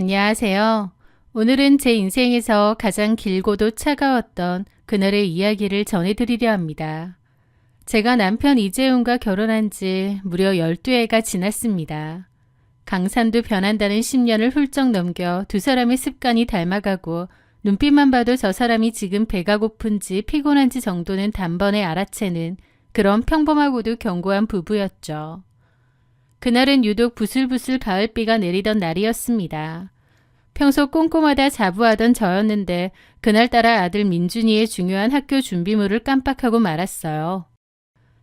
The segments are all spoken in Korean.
안녕하세요. 오늘은 제 인생에서 가장 길고도 차가웠던 그날의 이야기를 전해드리려 합니다. 제가 남편 이재훈과 결혼한 지 무려 12해가 지났습니다. 강산도 변한다는 10년을 훌쩍 넘겨 두 사람의 습관이 닮아가고 눈빛만 봐도 저 사람이 지금 배가 고픈지 피곤한지 정도는 단번에 알아채는 그런 평범하고도 견고한 부부였죠. 그날은 유독 부슬부슬 가을비가 내리던 날이었습니다. 평소 꼼꼼하다 자부하던 저였는데 그날따라 아들 민준이의 중요한 학교 준비물을 깜빡하고 말았어요.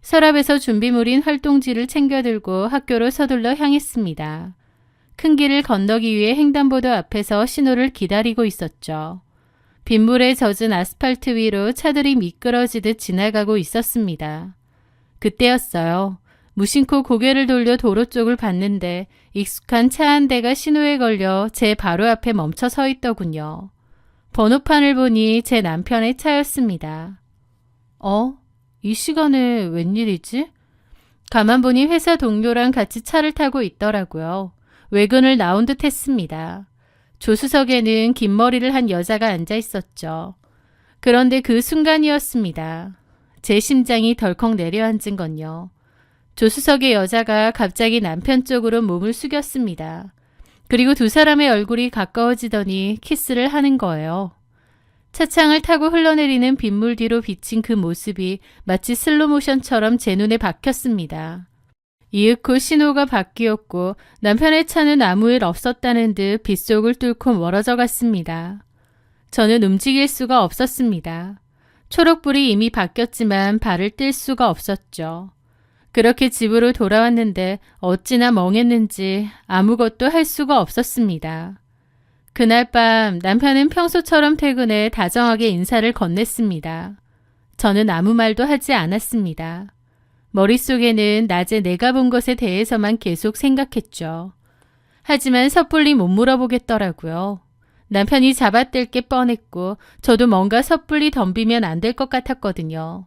서랍에서 준비물인 활동지를 챙겨들고 학교로 서둘러 향했습니다. 큰 길을 건너기 위해 횡단보도 앞에서 신호를 기다리고 있었죠. 빗물에 젖은 아스팔트 위로 차들이 미끄러지듯 지나가고 있었습니다. 그때였어요. 무심코 고개를 돌려 도로 쪽을 봤는데 익숙한 차 한 대가 신호에 걸려 제 바로 앞에 멈춰 서 있더군요. 번호판을 보니 제 남편의 차였습니다. 이 시간에 웬일이지? 가만 보니 회사 동료랑 같이 차를 타고 있더라고요. 외근을 나온 듯 했습니다. 조수석에는 긴 머리를 한 여자가 앉아 있었죠. 그런데 그 순간이었습니다. 제 심장이 덜컥 내려앉은 건요. 조수석의 여자가 갑자기 남편 쪽으로 몸을 숙였습니다. 그리고 두 사람의 얼굴이 가까워지더니 키스를 하는 거예요. 차창을 타고 흘러내리는 빗물 뒤로 비친 그 모습이 마치 슬로모션처럼 제 눈에 박혔습니다. 이윽고 신호가 바뀌었고 남편의 차는 아무 일 없었다는 듯 빗속을 뚫고 멀어져 갔습니다. 저는 움직일 수가 없었습니다. 초록불이 이미 바뀌었지만 발을 뗄 수가 없었죠. 그렇게 집으로 돌아왔는데 어찌나 멍했는지 아무것도 할 수가 없었습니다. 그날 밤 남편은 평소처럼 퇴근해 다정하게 인사를 건넸습니다. 저는 아무 말도 하지 않았습니다. 머릿속에는 낮에 내가 본 것에 대해서만 계속 생각했죠. 하지만 섣불리 못 물어보겠더라고요. 남편이 잡아뗄 게 뻔했고 저도 뭔가 섣불리 덤비면 안 될 것 같았거든요.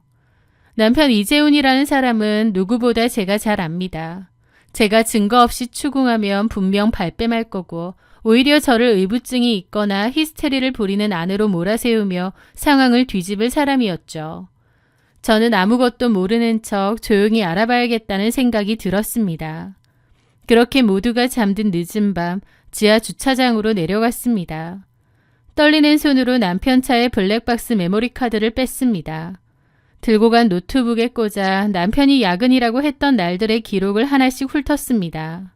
남편 이재훈이라는 사람은 누구보다 제가 잘 압니다. 제가 증거 없이 추궁하면 분명 발뺌할 거고 오히려 저를 의부증이 있거나 히스테리를 부리는 아내로 몰아세우며 상황을 뒤집을 사람이었죠. 저는 아무것도 모르는 척 조용히 알아봐야겠다는 생각이 들었습니다. 그렇게 모두가 잠든 늦은 밤 지하 주차장으로 내려갔습니다. 떨리는 손으로 남편 차의 블랙박스 메모리 카드를 뺐습니다. 들고 간 노트북에 꽂아 남편이 야근이라고 했던 날들의 기록을 하나씩 훑었습니다.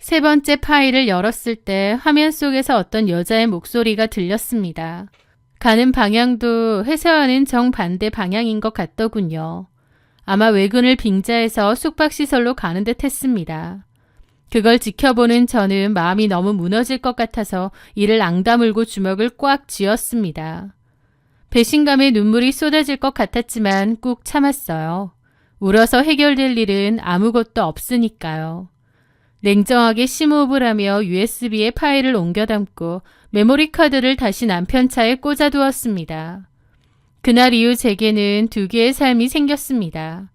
세 번째 파일을 열었을 때 화면 속에서 어떤 여자의 목소리가 들렸습니다. 가는 방향도 회사와는 정반대 방향인 것 같더군요. 아마 외근을 빙자해서 숙박시설로 가는 듯 했습니다. 그걸 지켜보는 저는 마음이 너무 무너질 것 같아서 이를 앙다물고 주먹을 꽉 쥐었습니다. 배신감에 눈물이 쏟아질 것 같았지만 꾹 참았어요. 울어서 해결될 일은 아무것도 없으니까요. 냉정하게 심호흡을 하며 USB에 파일을 옮겨 담고 메모리 카드를 다시 남편 차에 꽂아두었습니다. 그날 이후 제게는 두 개의 삶이 생겼습니다.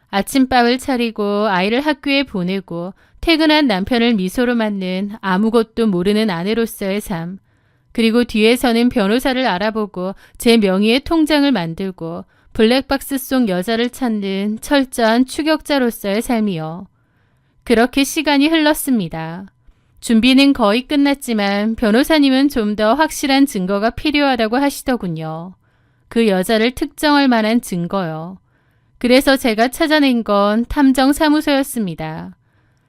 아침밥을 차리고 아이를 학교에 보내고 퇴근한 남편을 미소로 맞는 아무것도 모르는 아내로서의 삶, 그리고 뒤에서는 변호사를 알아보고 제 명의의 통장을 만들고 블랙박스 속 여자를 찾는 철저한 추격자로서의 삶이요. 그렇게 시간이 흘렀습니다. 준비는 거의 끝났지만 변호사님은 좀 더 확실한 증거가 필요하다고 하시더군요. 그 여자를 특정할 만한 증거요. 그래서 제가 찾아낸 건 탐정사무소였습니다.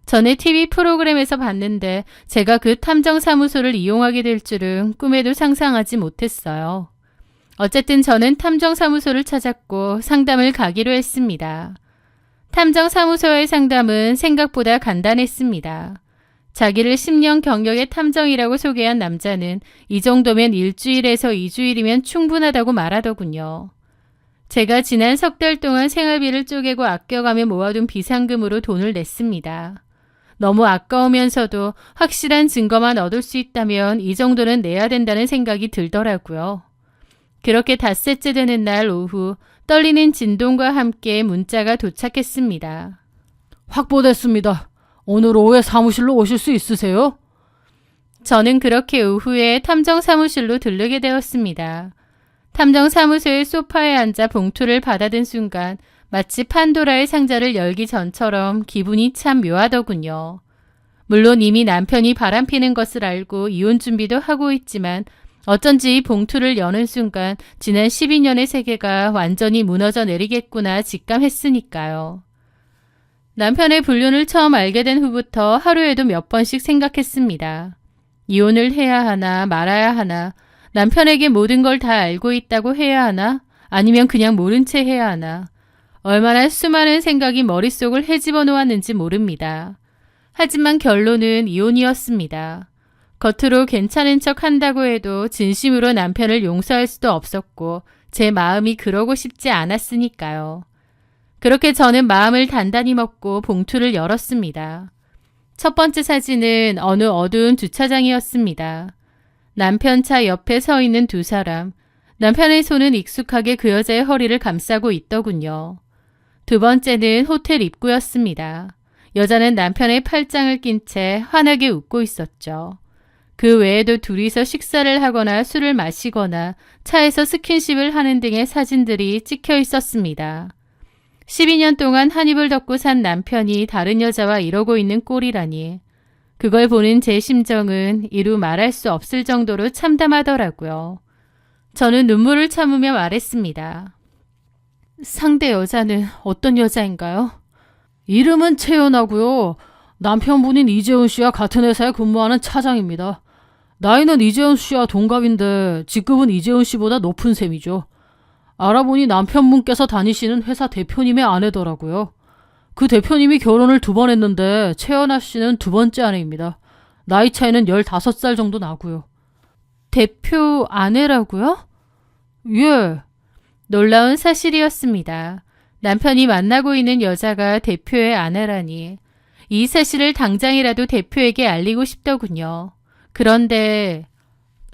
전에 TV 프로그램에서 봤는데 제가 그 탐정사무소를 이용하게 될 줄은 꿈에도 상상하지 못했어요. 어쨌든 저는 탐정사무소를 찾았고 상담을 가기로 했습니다. 탐정사무소의 상담은 생각보다 간단했습니다. 자기를 10년 경력의 탐정이라고 소개한 남자는 이 정도면 일주일에서 2주일이면 충분하다고 말하더군요. 제가 지난 석 달 동안 생활비를 쪼개고 아껴가며 모아둔 비상금으로 돈을 냈습니다. 너무 아까우면서도 확실한 증거만 얻을 수 있다면 이 정도는 내야 된다는 생각이 들더라고요. 그렇게 닷새째 되는 날 오후 떨리는 진동과 함께 문자가 도착했습니다. 확보됐습니다. 오늘 오후에 사무실로 오실 수 있으세요? 저는 그렇게 오후에 탐정사무실로 들르게 되었습니다. 탐정사무소의 소파에 앉아 봉투를 받아든 순간 마치 판도라의 상자를 열기 전처럼 기분이 참 묘하더군요. 물론 이미 남편이 바람피는 것을 알고 이혼 준비도 하고 있지만 어쩐지 이 봉투를 여는 순간 지난 12년의 세계가 완전히 무너져 내리겠구나 직감했으니까요. 남편의 불륜을 처음 알게 된 후부터 하루에도 몇 번씩 생각했습니다. 이혼을 해야 하나 말아야 하나, 남편에게 모든 걸 다 알고 있다고 해야 하나, 아니면 그냥 모른 채 해야 하나. 얼마나 수많은 생각이 머릿속을 헤집어 놓았는지 모릅니다. 하지만 결론은 이혼이었습니다. 겉으로 괜찮은 척 한다고 해도 진심으로 남편을 용서할 수도 없었고 제 마음이 그러고 싶지 않았으니까요. 그렇게 저는 마음을 단단히 먹고 봉투를 열었습니다. 첫 번째 사진은 어느 어두운 주차장이었습니다. 남편 차 옆에 서 있는 두 사람. 남편의 손은 익숙하게 그 여자의 허리를 감싸고 있더군요. 두 번째는 호텔 입구였습니다. 여자는 남편의 팔짱을 낀 채 환하게 웃고 있었죠. 그 외에도 둘이서 식사를 하거나 술을 마시거나 차에서 스킨십을 하는 등의 사진들이 찍혀 있었습니다. 12년 동안 한 입을 덮고 산 남편이 다른 여자와 이러고 있는 꼴이라니. 그걸 보는 제 심정은 이루 말할 수 없을 정도로 참담하더라고요. 저는 눈물을 참으며 말했습니다. 상대 여자는 어떤 여자인가요? 이름은 채연하고요. 남편분인 이재훈 씨와 같은 회사에 근무하는 차장입니다. 나이는 이재훈 씨와 동갑인데 직급은 이재훈 씨보다 높은 셈이죠. 알아보니 남편분께서 다니시는 회사 대표님의 아내더라고요. 그 대표님이 결혼을 2번 했는데 채연아 씨는 2번째 아내입니다. 나이 차이는 15살 정도 나고요. 대표 아내라고요? 예. 놀라운 사실이었습니다. 남편이 만나고 있는 여자가 대표의 아내라니. 이 사실을 당장이라도 대표에게 알리고 싶더군요. 그런데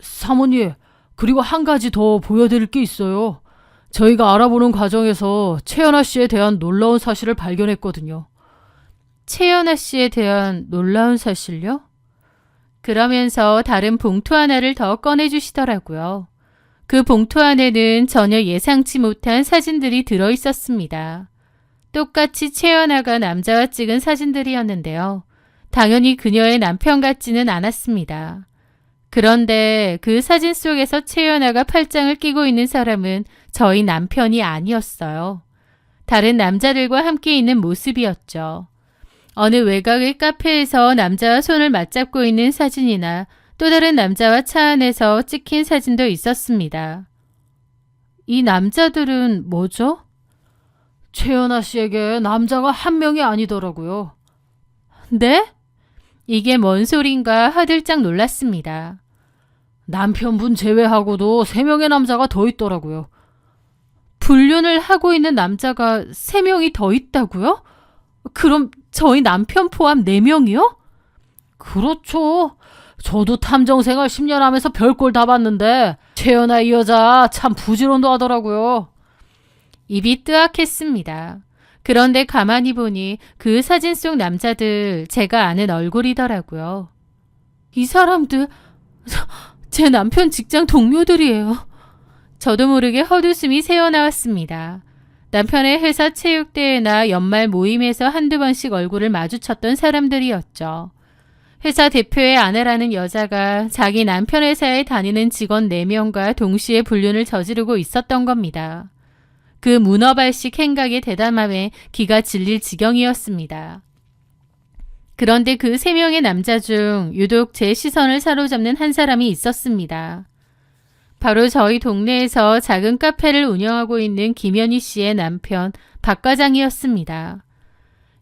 사모님, 그리고 한 가지 더 보여드릴 게 있어요. 저희가 알아보는 과정에서 채연아 씨에 대한 놀라운 사실을 발견했거든요. 채연아 씨에 대한 놀라운 사실요? 그러면서 다른 봉투 하나를 더 꺼내주시더라고요. 그 봉투 안에는 전혀 예상치 못한 사진들이 들어있었습니다. 똑같이 채연아가 남자와 찍은 사진들이었는데요. 당연히 그녀의 남편 같지는 않았습니다. 그런데 그 사진 속에서 채연아가 팔짱을 끼고 있는 사람은 저희 남편이 아니었어요. 다른 남자들과 함께 있는 모습이었죠. 어느 외곽의 카페에서 남자와 손을 맞잡고 있는 사진이나 또 다른 남자와 차 안에서 찍힌 사진도 있었습니다. 이 남자들은 뭐죠? 채연아 씨에게 남자가 한 명이 아니더라고요. 네? 이게 뭔 소린가 화들짝 놀랐습니다. 남편분 제외하고도 3명의 남자가 더 있더라고요. 불륜을 하고 있는 남자가 3명이 더 있다고요? 그럼 저희 남편 포함 4명이요? 그렇죠. 저도 탐정생활 10년 하면서 별꼴 다 봤는데 채연아 이 여자 참 부지런도 하더라고요. 입이 뜨악했습니다. 그런데 가만히 보니 그 사진 속 남자들 제가 아는 얼굴이더라고요. 이 사람들 제 남편 직장 동료들이에요. 저도 모르게 헛웃음이 새어나왔습니다. 남편의 회사 체육대회나 연말 모임에서 한두 번씩 얼굴을 마주쳤던 사람들이었죠. 회사 대표의 아내라는 여자가 자기 남편 회사에 다니는 직원 4명과 동시에 불륜을 저지르고 있었던 겁니다. 그 문어발식 행각의 대담함에 기가 질릴 지경이었습니다. 그런데 그 3명의 남자 중 유독 제 시선을 사로잡는 한 사람이 있었습니다. 바로 저희 동네에서 작은 카페를 운영하고 있는 김연희 씨의 남편 박 과장이었습니다.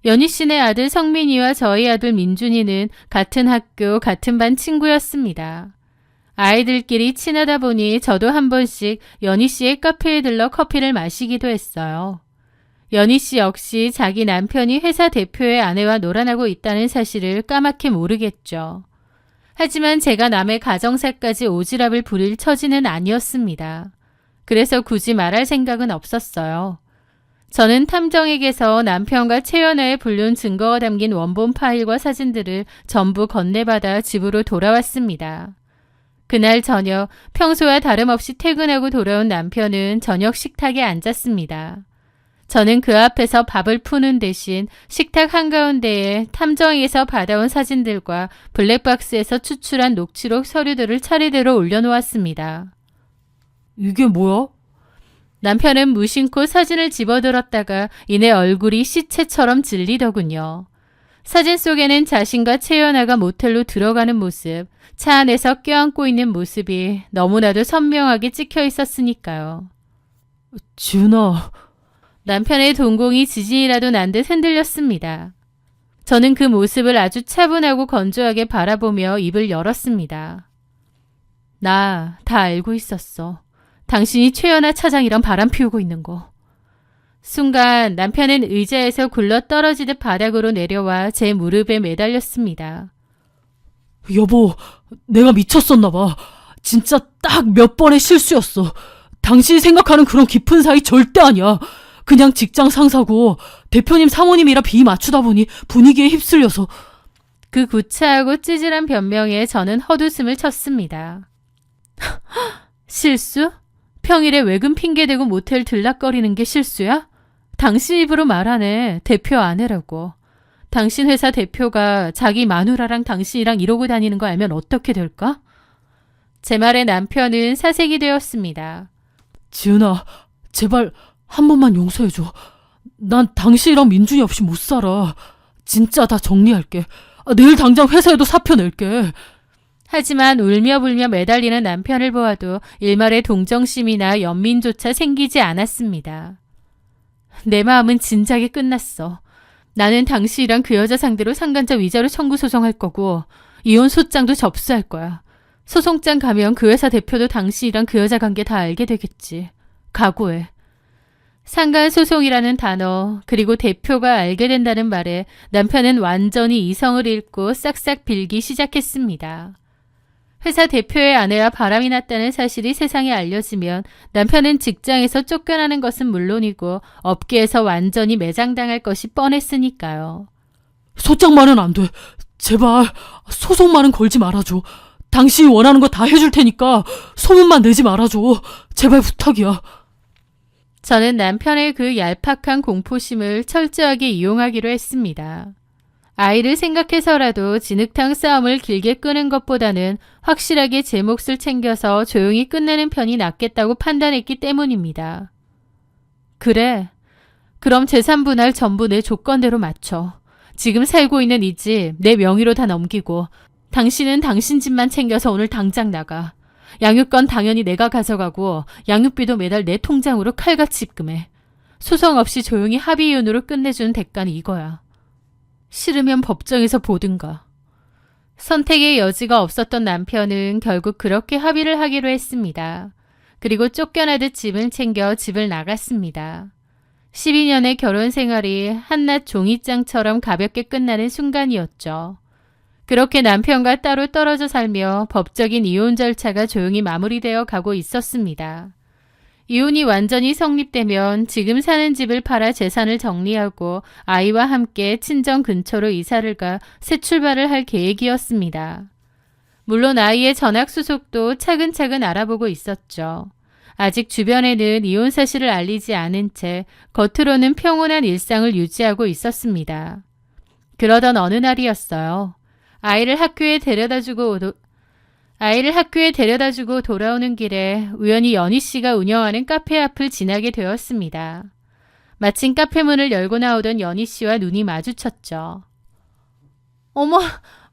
연희 씨네 아들 성민이와 저희 아들 민준이는 같은 학교, 같은 반 친구였습니다. 아이들끼리 친하다 보니 저도 한 번씩 연희 씨의 카페에 들러 커피를 마시기도 했어요. 연희 씨 역시 자기 남편이 회사 대표의 아내와 놀아나고 있다는 사실을 까맣게 모르겠죠. 하지만 제가 남의 가정사까지 오지랖을 부릴 처지는 아니었습니다. 그래서 굳이 말할 생각은 없었어요. 저는 탐정에게서 남편과 최연아의 불륜 증거가 담긴 원본 파일과 사진들을 전부 건네받아 집으로 돌아왔습니다. 그날 저녁 평소와 다름없이 퇴근하고 돌아온 남편은 저녁 식탁에 앉았습니다. 저는 그 앞에서 밥을 푸는 대신 식탁 한가운데에 탐정에게서 받아온 사진들과 블랙박스에서 추출한 녹취록 서류들을 차례대로 올려놓았습니다. 이게 뭐야? 남편은 무심코 사진을 집어들었다가 이내 얼굴이 시체처럼 질리더군요. 사진 속에는 자신과 채연아가 모텔로 들어가는 모습, 차 안에서 껴안고 있는 모습이 너무나도 선명하게 찍혀 있었으니까요. 지은아, 남편의 동공이 지진이라도 난 듯 흔들렸습니다. 저는 그 모습을 아주 차분하고 건조하게 바라보며 입을 열었습니다. 나 다 알고 있었어. 당신이 최연아 차장이랑 바람 피우고 있는 거. 순간 남편은 의자에서 굴러 떨어지듯 바닥으로 내려와 제 무릎에 매달렸습니다. 여보, 내가 미쳤었나 봐. 진짜 딱 몇 번의 실수였어. 당신이 생각하는 그런 깊은 사이 절대 아니야. 그냥 직장 상사고 대표님 사모님이라 비 맞추다 보니 분위기에 휩쓸려서. 그 구차하고 찌질한 변명에 저는 헛웃음을 쳤습니다. 실수? 평일에 외근 핑계대고 모텔 들락거리는 게 실수야? 당신 입으로 말하네. 대표 아내라고. 당신 회사 대표가 자기 마누라랑 당신이랑 이러고 다니는 거 알면 어떻게 될까? 제 말에 남편은 사색이 되었습니다. 지은아, 제발 한 번만 용서해줘. 난 당신이랑 민준이 없이 못 살아. 진짜 다 정리할게. 내일 당장 회사에도 사표 낼게. 하지만 울며불며 매달리는 남편을 보아도 일말의 동정심이나 연민조차 생기지 않았습니다. 내 마음은 진작에 끝났어. 나는 당신이랑 그 여자 상대로 상간자 위자료 청구 소송할 거고 이혼 소장도 접수할 거야. 소송장 가면 그 회사 대표도 당신이랑 그 여자 관계 다 알게 되겠지. 각오해. 상간 소송이라는 단어 그리고 대표가 알게 된다는 말에 남편은 완전히 이성을 잃고 싹싹 빌기 시작했습니다. 회사 대표의 아내와 바람이 났다는 사실이 세상에 알려지면 남편은 직장에서 쫓겨나는 것은 물론이고 업계에서 완전히 매장당할 것이 뻔했으니까요. 소장만은 안 돼. 제발 소송만은 걸지 말아줘. 당신이 원하는 거 다 해줄 테니까 소문만 내지 말아줘. 제발 부탁이야. 저는 남편의 그 얄팍한 공포심을 철저하게 이용하기로 했습니다. 아이를 생각해서라도 진흙탕 싸움을 길게 끄는 것보다는 확실하게 제 몫을 챙겨서 조용히 끝내는 편이 낫겠다고 판단했기 때문입니다. 그래. 그럼 재산분할 전부 내 조건대로 맞춰. 지금 살고 있는 이 집 내 명의로 다 넘기고 당신은 당신 집만 챙겨서 오늘 당장 나가. 양육권 당연히 내가 가져가고 양육비도 매달 내 통장으로 칼같이 입금해. 소송 없이 조용히 합의 이혼으로 끝내주는 대가는 이거야. 싫으면 법정에서 보든가. 선택의 여지가 없었던 남편은 결국 그렇게 합의를 하기로 했습니다. 그리고 쫓겨나듯 짐을 챙겨 집을 나갔습니다. 12년의 결혼 생활이 한낱 종이장처럼 가볍게 끝나는 순간이었죠. 그렇게 남편과 따로 떨어져 살며 법적인 이혼 절차가 조용히 마무리되어 가고 있었습니다. 이혼이 완전히 성립되면 지금 사는 집을 팔아 재산을 정리하고 아이와 함께 친정 근처로 이사를 가 새 출발을 할 계획이었습니다. 물론 아이의 전학 수속도 차근차근 알아보고 있었죠. 아직 주변에는 이혼 사실을 알리지 않은 채 겉으로는 평온한 일상을 유지하고 있었습니다. 그러던 어느 날이었어요. 아이를 학교에 데려다주고 돌아오는 길에 우연히 연희 씨가 운영하는 카페 앞을 지나게 되었습니다. 마침 카페 문을 열고 나오던 연희 씨와 눈이 마주쳤죠. 어머,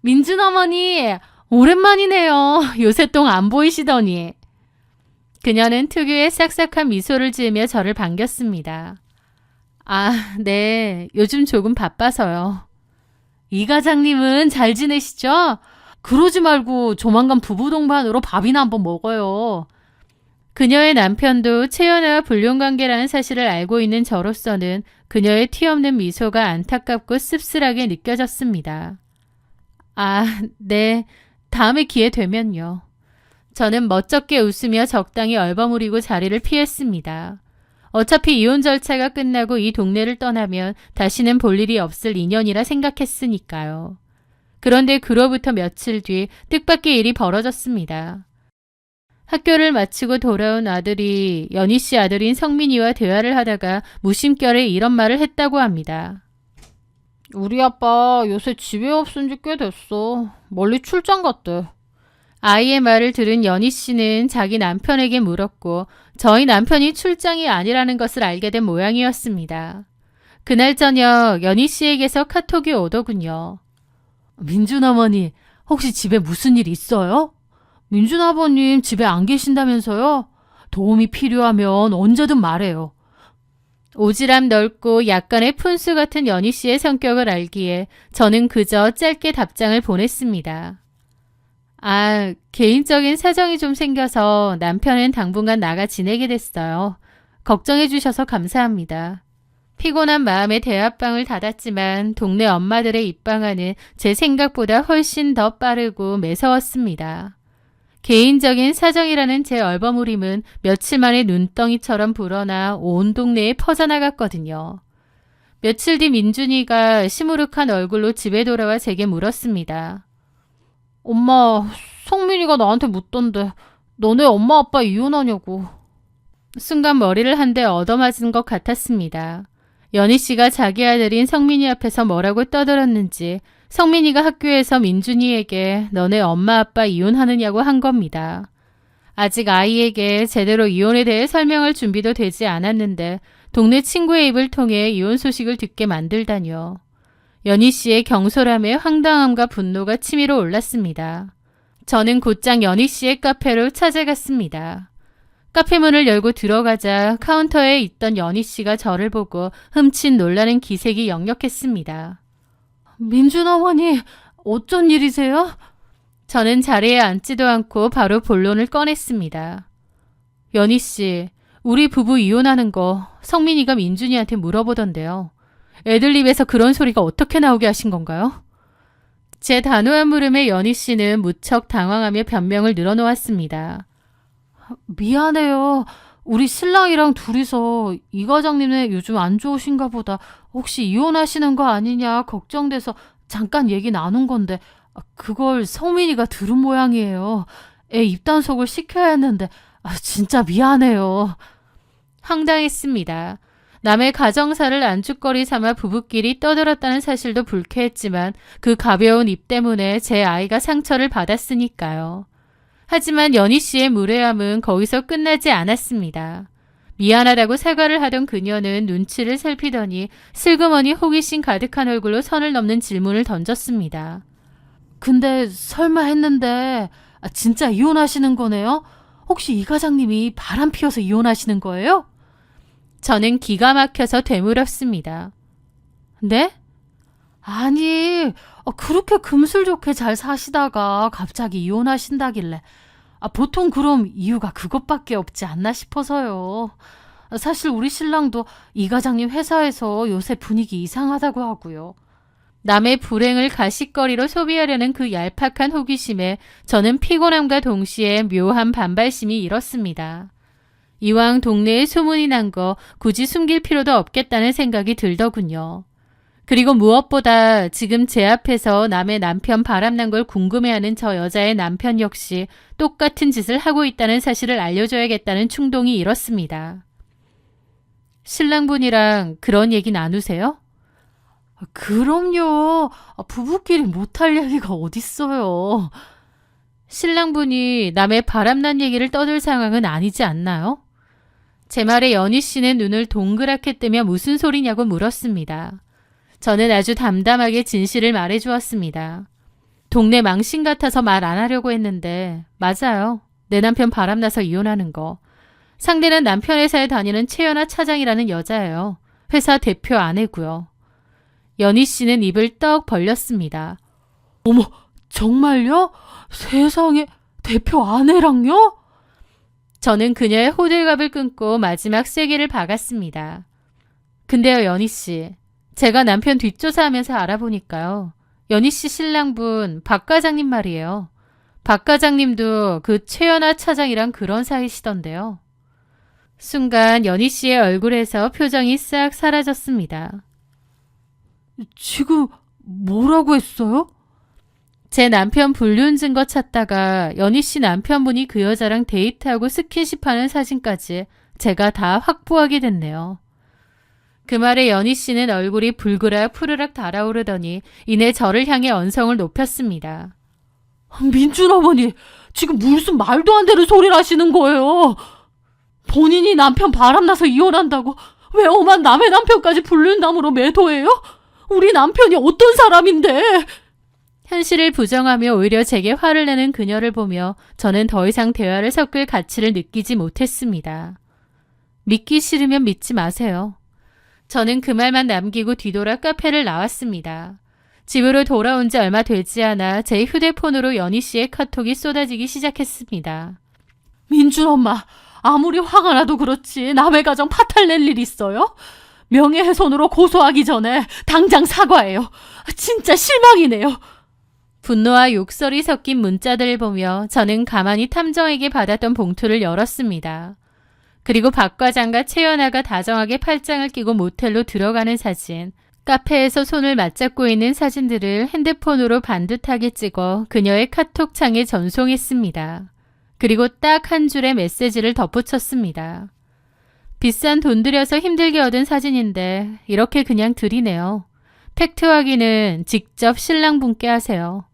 민준 어머니, 오랜만이네요. 요새 똥 안 보이시더니. 그녀는 특유의 싹싹한 미소를 지으며 저를 반겼습니다. 아, 네. 요즘 조금 바빠서요. 이 과장님은 잘 지내시죠? 그러지 말고 조만간 부부 동반으로 밥이나 한번 먹어요. 그녀의 남편도 채연아와 불륜관계라는 사실을 알고 있는 저로서는 그녀의 티없는 미소가 안타깝고 씁쓸하게 느껴졌습니다. 아, 네. 다음에 기회 되면요. 저는 멋쩍게 웃으며 적당히 얼버무리고 자리를 피했습니다. 어차피 이혼 절차가 끝나고 이 동네를 떠나면 다시는 볼 일이 없을 인연이라 생각했으니까요. 그런데 그로부터 며칠 뒤 뜻밖의 일이 벌어졌습니다. 학교를 마치고 돌아온 아들이 연희 씨 아들인 성민이와 대화를 하다가 무심결에 이런 말을 했다고 합니다. 우리 아빠 요새 집에 없은 지 꽤 됐어. 멀리 출장 갔대. 아이의 말을 들은 연희 씨는 자기 남편에게 물었고 저희 남편이 출장이 아니라는 것을 알게 된 모양이었습니다. 그날 저녁 연희 씨에게서 카톡이 오더군요. 민준 어머니, 혹시 집에 무슨 일 있어요? 민준 아버님 집에 안 계신다면서요? 도움이 필요하면 언제든 말해요. 오지랖 넓고 약간의 푼수 같은 연희 씨의 성격을 알기에 저는 그저 짧게 답장을 보냈습니다. 개인적인 사정이 좀 생겨서 남편은 당분간 나가 지내게 됐어요. 걱정해 주셔서 감사합니다. 피곤한 마음에 대화방을 닫았지만 동네 엄마들의 입방아는 제 생각보다 훨씬 더 빠르고 매서웠습니다. 개인적인 사정이라는 제 얼버무림은 며칠 만에 눈덩이처럼 불어나 온 동네에 퍼져나갔거든요. 며칠 뒤 민준이가 시무룩한 얼굴로 집에 돌아와 제게 물었습니다. 엄마, 성민이가 나한테 묻던데 너네 엄마 아빠 이혼하냐고. 순간 머리를 한 대 얻어맞은 것 같았습니다. 연희 씨가 자기 아들인 성민이 앞에서 뭐라고 떠들었는지 성민이가 학교에서 민준이에게 너네 엄마 아빠 이혼하느냐고 한 겁니다. 아직 아이에게 제대로 이혼에 대해 설명할 준비도 되지 않았는데 동네 친구의 입을 통해 이혼 소식을 듣게 만들다뇨. 연희 씨의 경솔함에 황당함과 분노가 치밀어 올랐습니다. 저는 곧장 연희 씨의 카페로 찾아갔습니다. 카페 문을 열고 들어가자 카운터에 있던 연희 씨가 저를 보고 흠칫 놀라는 기색이 역력했습니다. 민준 어머니, 어쩐 일이세요? 저는 자리에 앉지도 않고 바로 본론을 꺼냈습니다. 연희 씨, 우리 부부 이혼하는 거 성민이가 민준이한테 물어보던데요. 애들 입에서 그런 소리가 어떻게 나오게 하신 건가요? 제 단호한 물음에 연희 씨는 무척 당황하며 변명을 늘어놓았습니다. 미안해요. 우리 신랑이랑 둘이서 이 과장님네 요즘 안 좋으신가 보다. 혹시 이혼하시는 거 아니냐 걱정돼서 잠깐 얘기 나눈 건데 그걸 성민이가 들은 모양이에요. 애 입단속을 시켜야 했는데 진짜 미안해요. 황당했습니다. 남의 가정사를 안주거리 삼아 부부끼리 떠들었다는 사실도 불쾌했지만 그 가벼운 입 때문에 제 아이가 상처를 받았으니까요. 하지만 연희 씨의 무례함은 거기서 끝나지 않았습니다. 미안하다고 사과를 하던 그녀는 눈치를 살피더니 슬그머니 호기심 가득한 얼굴로 선을 넘는 질문을 던졌습니다. 근데 설마 했는데 진짜 이혼하시는 거네요? 혹시 이 과장님이 바람 피워서 이혼하시는 거예요? 저는 기가 막혀서 되물었습니다. 네? 아니, 그렇게 금술 좋게 잘 사시다가 갑자기 이혼하신다길래 보통 그럼 이유가 그것밖에 없지 않나 싶어서요. 사실 우리 신랑도 이 과장님 회사에서 요새 분위기 이상하다고 하고요. 남의 불행을 가십거리로 소비하려는 그 얄팍한 호기심에 저는 피곤함과 동시에 묘한 반발심이 일었습니다. 이왕 동네에 소문이 난 거 굳이 숨길 필요도 없겠다는 생각이 들더군요. 그리고 무엇보다 지금 제 앞에서 남의 남편 바람난 걸 궁금해하는 저 여자의 남편 역시 똑같은 짓을 하고 있다는 사실을 알려줘야겠다는 충동이 일었습니다. 신랑분이랑 그런 얘기 나누세요? 그럼요. 부부끼리 못할 얘기가 어딨어요. 신랑분이 남의 바람난 얘기를 떠들 상황은 아니지 않나요? 제 말에 연희 씨는 눈을 동그랗게 뜨며 무슨 소리냐고 물었습니다. 저는 아주 담담하게 진실을 말해주었습니다. 동네 망신 같아서 말 안 하려고 했는데 맞아요. 내 남편 바람나서 이혼하는 거. 상대는 남편 회사에 다니는 최연아 차장이라는 여자예요. 회사 대표 아내고요. 연희 씨는 입을 떡 벌렸습니다. 어머, 정말요? 세상에, 대표 아내랑요? 저는 그녀의 호들갑을 끊고 마지막 쐐기를 박았습니다. 근데요, 연희 씨. 제가 남편 뒷조사하면서 알아보니까요. 연희 씨 신랑분 박 과장님 말이에요. 박 과장님도 그 최연아 차장이랑 그런 사이시던데요. 순간 연희 씨의 얼굴에서 표정이 싹 사라졌습니다. 지금 뭐라고 했어요? 제 남편 불륜 증거 찾다가 연희 씨 남편분이 그 여자랑 데이트하고 스킨십하는 사진까지 제가 다 확보하게 됐네요. 그 말에 연희 씨는 얼굴이 불그락 푸르락 달아오르더니 이내 저를 향해 언성을 높였습니다. 민준 어머니, 지금 무슨 말도 안 되는 소리를 하시는 거예요. 본인이 남편 바람나서 이혼한다고 왜 엄한 남의 남편까지 불륜남으로 매도해요? 우리 남편이 어떤 사람인데? 현실을 부정하며 오히려 제게 화를 내는 그녀를 보며 저는 더 이상 대화를 섞을 가치를 느끼지 못했습니다. 믿기 싫으면 믿지 마세요. 저는 그 말만 남기고 뒤돌아 카페를 나왔습니다. 집으로 돌아온 지 얼마 되지 않아 제 휴대폰으로 연희 씨의 카톡이 쏟아지기 시작했습니다. 민준 엄마, 아무리 화가 나도 그렇지 남의 가정 파탈낼 일 있어요? 명예훼손으로 고소하기 전에 당장 사과해요. 진짜 실망이네요. 분노와 욕설이 섞인 문자들을 보며 저는 가만히 탐정에게 받았던 봉투를 열었습니다. 그리고 박 과장과 최연아가 다정하게 팔짱을 끼고 모텔로 들어가는 사진, 카페에서 손을 맞잡고 있는 사진들을 핸드폰으로 반듯하게 찍어 그녀의 카톡창에 전송했습니다. 그리고 딱 한 줄의 메시지를 덧붙였습니다. 비싼 돈 들여서 힘들게 얻은 사진인데 이렇게 그냥 드리네요. 팩트 확인은 직접 신랑분께 하세요.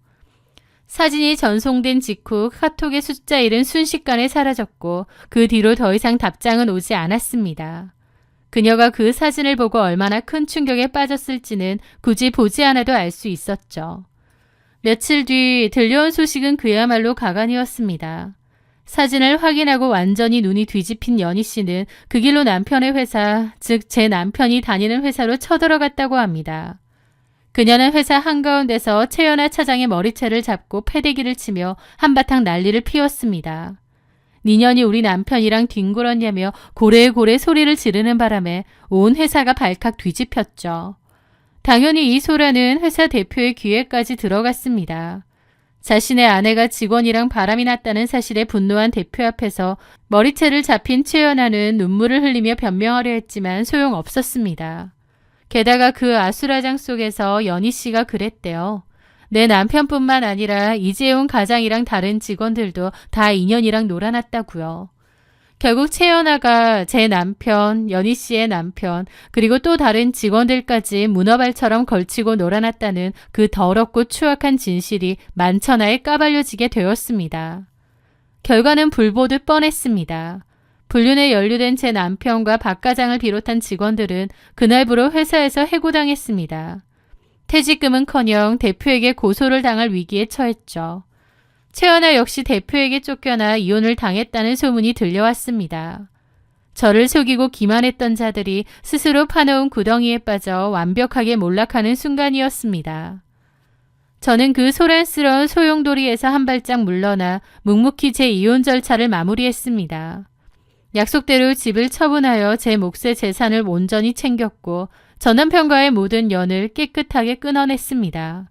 사진이 전송된 직후 카톡의 숫자 1은 순식간에 사라졌고 그 뒤로 더 이상 답장은 오지 않았습니다. 그녀가 그 사진을 보고 얼마나 큰 충격에 빠졌을지는 굳이 보지 않아도 알 수 있었죠. 며칠 뒤 들려온 소식은 그야말로 가관이었습니다. 사진을 확인하고 완전히 눈이 뒤집힌 연희 씨는 그 길로 남편의 회사, 즉 제 남편이 다니는 회사로 쳐들어갔다고 합니다. 그녀는 회사 한가운데서 최연아 차장의 머리채를 잡고 패대기를 치며 한바탕 난리를 피웠습니다. 니년이 우리 남편이랑 뒹굴었냐며 고래고래 소리를 지르는 바람에 온 회사가 발칵 뒤집혔죠. 당연히 이 소란은 회사 대표의 귀에까지 들어갔습니다. 자신의 아내가 직원이랑 바람이 났다는 사실에 분노한 대표 앞에서 머리채를 잡힌 최연아는 눈물을 흘리며 변명하려 했지만 소용없었습니다. 게다가 그 아수라장 속에서 연희 씨가 그랬대요. 내 남편뿐만 아니라 이재용 과장이랑 다른 직원들도 다 인연이랑 놀아났다고요. 결국 최연아가 제 남편, 연희 씨의 남편, 그리고 또 다른 직원들까지 문어발처럼 걸치고 놀아났다는 그 더럽고 추악한 진실이 만천하에 까발려지게 되었습니다. 결과는 불보듯 뻔했습니다. 불륜에 연루된 제 남편과 박 과장을 비롯한 직원들은 그날부로 회사에서 해고당했습니다. 퇴직금은커녕 대표에게 고소를 당할 위기에 처했죠. 최연아 역시 대표에게 쫓겨나 이혼을 당했다는 소문이 들려왔습니다. 저를 속이고 기만했던 자들이 스스로 파놓은 구덩이에 빠져 완벽하게 몰락하는 순간이었습니다. 저는 그 소란스러운 소용돌이에서 한 발짝 물러나 묵묵히 제 이혼 절차를 마무리했습니다. 약속대로 집을 처분하여 제 몫의 재산을 온전히 챙겼고 전 남편과의 모든 연을 깨끗하게 끊어냈습니다.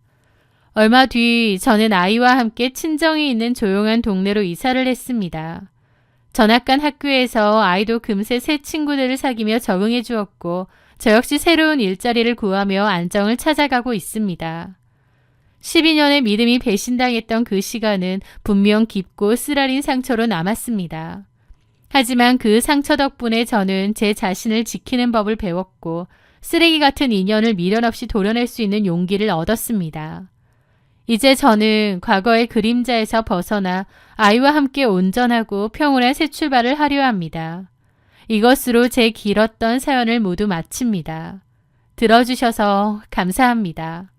얼마 뒤 저는 아이와 함께 친정이 있는 조용한 동네로 이사를 했습니다. 전학간 학교에서 아이도 금세 새 친구들을 사귀며 적응해 주었고 저 역시 새로운 일자리를 구하며 안정을 찾아가고 있습니다. 12년의 믿음이 배신당했던 그 시간은 분명 깊고 쓰라린 상처로 남았습니다. 하지만 그 상처 덕분에 저는 제 자신을 지키는 법을 배웠고 쓰레기 같은 인연을 미련 없이 도려낼 수 있는 용기를 얻었습니다. 이제 저는 과거의 그림자에서 벗어나 아이와 함께 온전하고 평온한 새 출발을 하려 합니다. 이것으로 제 길었던 사연을 모두 마칩니다. 들어주셔서 감사합니다.